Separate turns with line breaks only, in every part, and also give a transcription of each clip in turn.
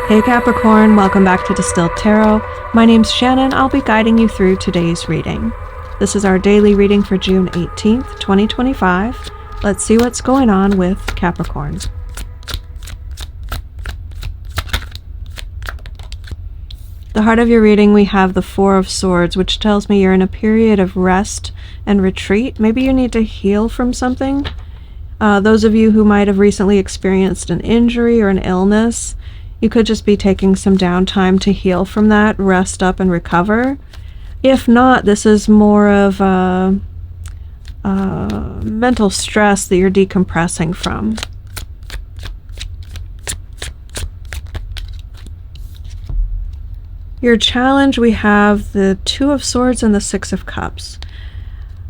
Hey Capricorn, welcome back to Distilled Tarot. My name's Shannon. I'll be guiding you through today's reading. This is our daily reading for June 18th, 2025. Let's see what's going on with Capricorn. The heart of your reading, we have the Four of Swords, which tells me you're in a period of rest and retreat. Maybe you need to heal from something. Those of you who might have recently experienced an injury or an illness, you could just be taking some downtime to heal from that, rest up and recover. If not, this is more of a mental stress that you're decompressing from. Your challenge, we have the Two of Swords and the Six of Cups.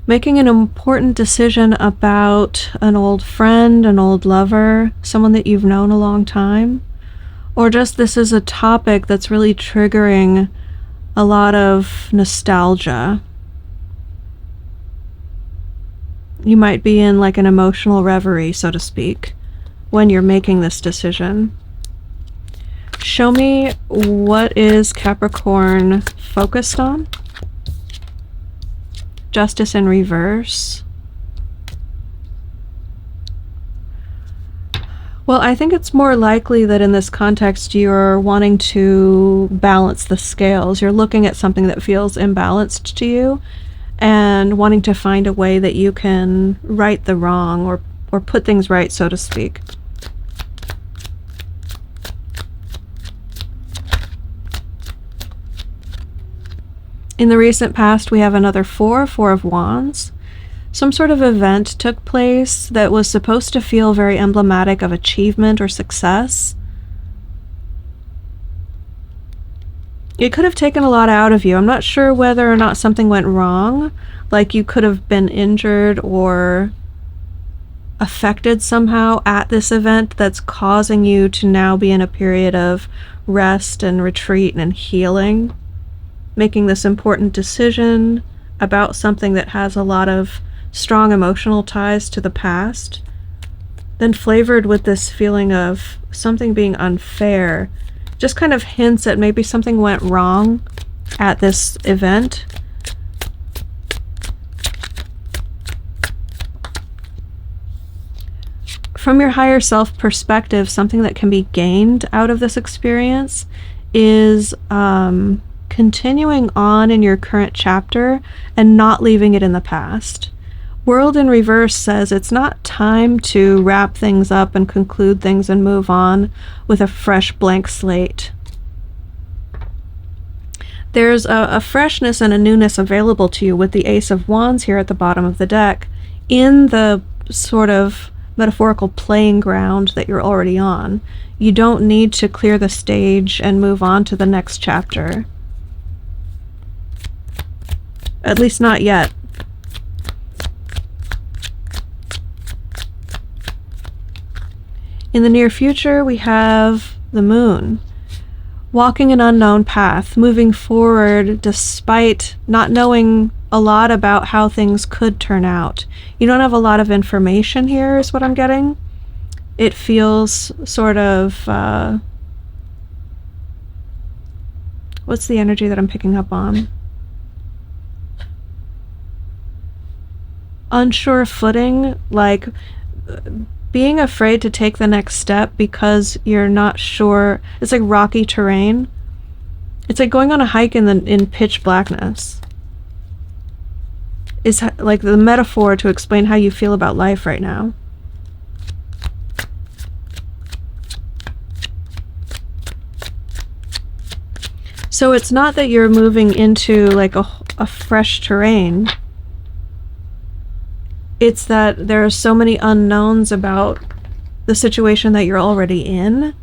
Making an important decision about an old friend, an old lover, someone that you've known a long time. Or just this is a topic that's really triggering a lot of nostalgia. You might be in like an emotional reverie, so to speak, when you're making this decision. Show me what is Capricorn focused on. Justice in reverse. Well, I think it's more likely that in this context you're wanting to balance the scales. You're looking at something that feels imbalanced to you and wanting to find a way that you can right the wrong or put things right, so to speak. In the recent past, we have another Four of Wands. Some sort of event took place that was supposed to feel very emblematic of achievement or success. It could have taken a lot out of you. I'm not sure whether or not something went wrong, like you could have been injured or affected somehow at this event that's causing you to now be in a period of rest and retreat and healing, making this important decision about something that has a lot of strong emotional ties to the past, then flavored with this feeling of something being unfair. Just kind of hints at maybe something went wrong at this event. From your higher self perspective, something that can be gained out of this experience is continuing on in your current chapter and not leaving it in the past. World in reverse says it's not time to wrap things up and conclude things and move on with a fresh blank slate. There's a freshness and a newness available to you with the Ace of Wands here at the bottom of the deck in the sort of metaphorical playing ground that you're already on. You don't need to clear the stage and move on to the next chapter. At least not yet. In the near future, we have the Moon. Walking an unknown path, moving forward despite not knowing a lot about how things could turn out. You don't have a lot of information here, is what I'm getting. It feels sort of... what's the energy that I'm picking up on? Unsure footing, like being afraid to take the next step because you're not sure. It's like rocky terrain. It's like going on a hike in pitch blackness. Is like the metaphor to explain how you feel about life right now. So it's not that you're moving into like a fresh terrain. It's that there are so many unknowns about the situation that you're already in.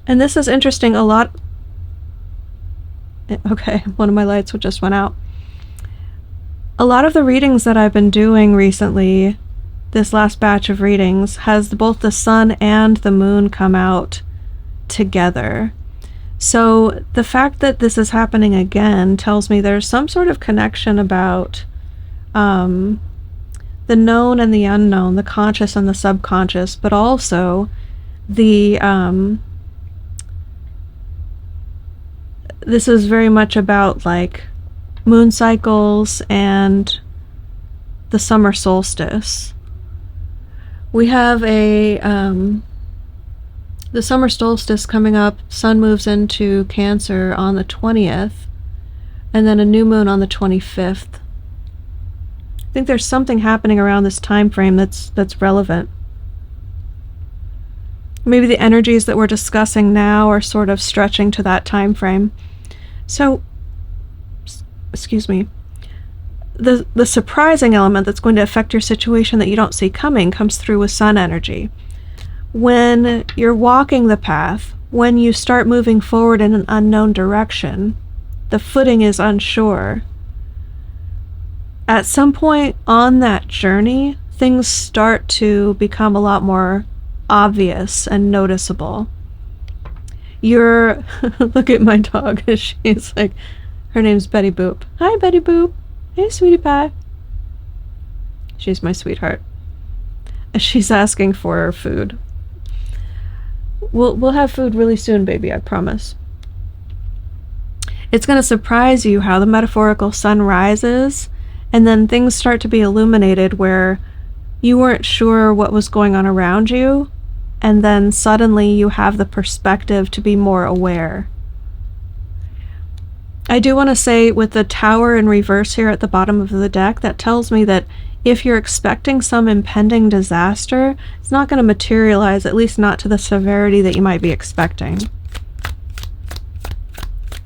And this is interesting a lot. Okay, one of my lights just went out. A lot of the readings that I've been doing recently, this last batch of readings, has both the Sun and the Moon come out together. So the fact that this is happening again tells me there's some sort of connection about the the known and the unknown, the conscious and the subconscious, but also the this is very much about like moon cycles and the summer solstice. We have the summer solstice coming up. Sun moves into Cancer on the 20th, and then a new moon on the 25th. I think there's something happening around this time frame that's relevant. Maybe the energies that we're discussing now are sort of stretching to that time frame. So, excuse me, the surprising element that's going to affect your situation that you don't see coming comes through with sun energy. When you're walking the path, when you start moving forward in an unknown direction, the footing is unsure. At some point on that journey, things start to become a lot more obvious and noticeable. Look at my dog. She's like, her name's Betty Boop. Hi, Betty Boop. Hey, sweetie pie. She's my sweetheart. She's asking for food. We'll have food really soon, baby, I promise. It's going to surprise you how the metaphorical sun rises, and then things start to be illuminated where you weren't sure what was going on around you, and then suddenly you have the perspective to be more aware. I do want to say, with the Tower in reverse here at the bottom of the deck, that tells me that if you're expecting some impending disaster, it's not going to materialize, at least not to the severity that you might be expecting.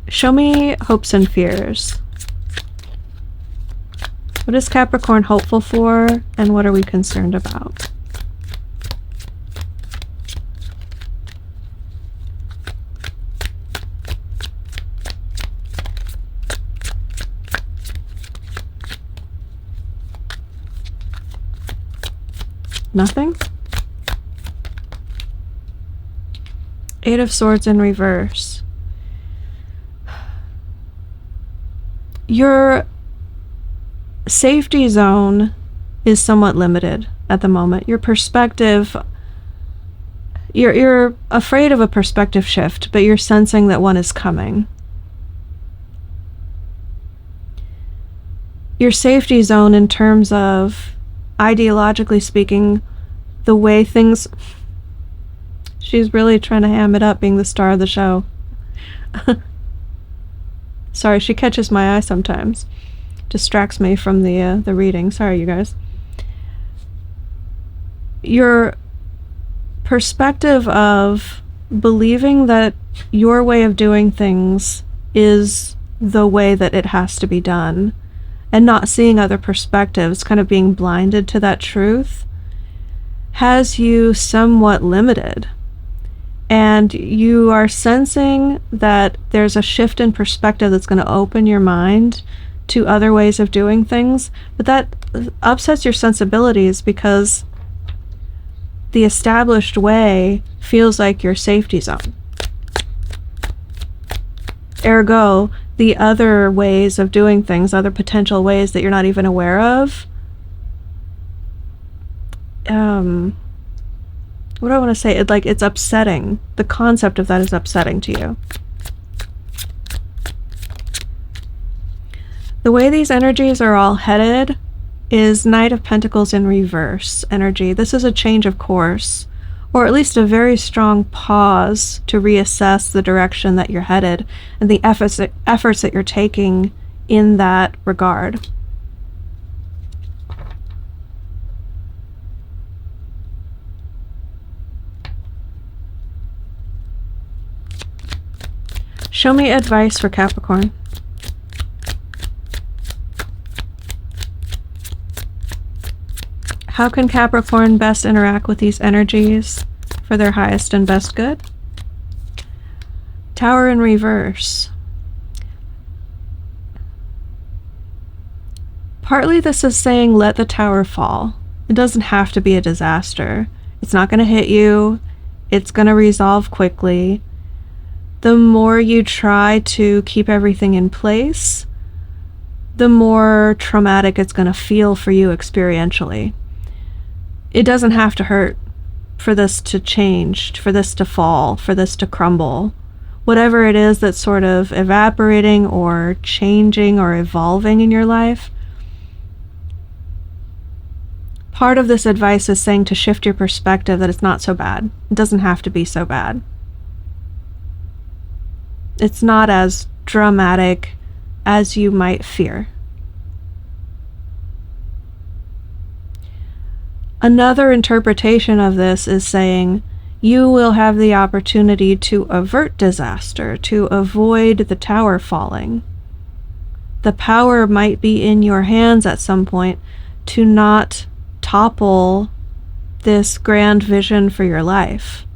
Show me hopes and fears. What is Capricorn hopeful for, and what are we concerned about? Nothing? Eight of Swords in reverse. Your safety zone is somewhat limited at the moment. Your perspective, you're afraid of a perspective shift, but you're sensing that one is coming. Your safety zone in terms of, ideologically speaking, the way things... She's really trying to ham it up being the star of the show. Sorry, she catches my eye sometimes. Distracts me from the reading. Sorry, you guys. Your perspective of believing that your way of doing things is the way that it has to be done, and not seeing other perspectives, kind of being blinded to that truth, has you somewhat limited. And you are sensing that there's a shift in perspective that's going to open your mind to other ways of doing things, but that upsets your sensibilities because the established way feels like your safety zone. Ergo, the other ways of doing things, other potential ways that you're not even aware of, what do I want to say? It's upsetting. The concept of that is upsetting to you. The way these energies are all headed is Knight of Pentacles in reverse energy. This is a change of course, or at least a very strong pause to reassess the direction that you're headed and the efforts that you're taking in that regard. Show me advice for Capricorn. How can Capricorn best interact with these energies for their highest and best good? Tower in reverse. Partly this is saying let the tower fall. It doesn't have to be a disaster. It's not going to hit you. It's going to resolve quickly. The more you try to keep everything in place, the more traumatic it's going to feel for you experientially. It doesn't have to hurt for this to change, for this to fall, for this to crumble. Whatever it is that's sort of evaporating or changing or evolving in your life, part of this advice is saying to shift your perspective that it's not so bad. It doesn't have to be so bad. It's not as dramatic as you might fear. Another interpretation of this is saying you will have the opportunity to avert disaster, to avoid the tower falling. The power might be in your hands at some point to not topple this grand vision for your life.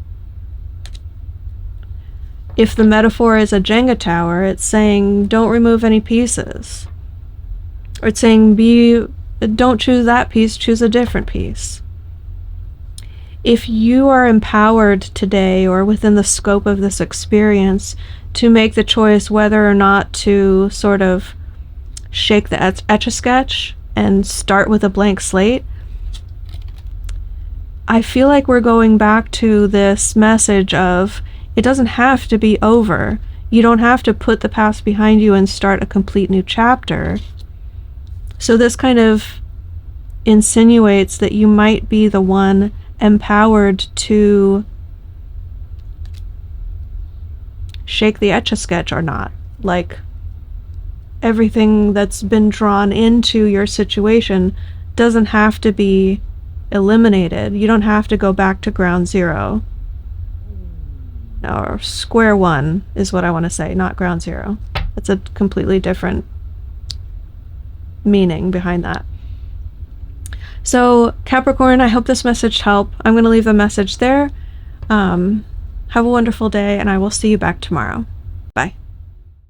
If the metaphor is a Jenga tower, it's saying don't remove any pieces. Or it's saying don't choose that piece, choose a different piece. If you are empowered today or within the scope of this experience to make the choice whether or not to sort of shake the Etch-a-Sketch and start with a blank slate, I feel like we're going back to this message of it doesn't have to be over. You don't have to put the past behind you and start a complete new chapter. So this kind of insinuates that you might be the one empowered to shake the Etch-a-Sketch or not. Like, everything that's been drawn into your situation doesn't have to be eliminated. You don't have to go back to ground zero. Or square one is what I want to say, not ground zero. That's a completely different meaning behind that. So, Capricorn, I hope this message helped. I'm going to leave the message there. Have a wonderful day, and I will see you back tomorrow.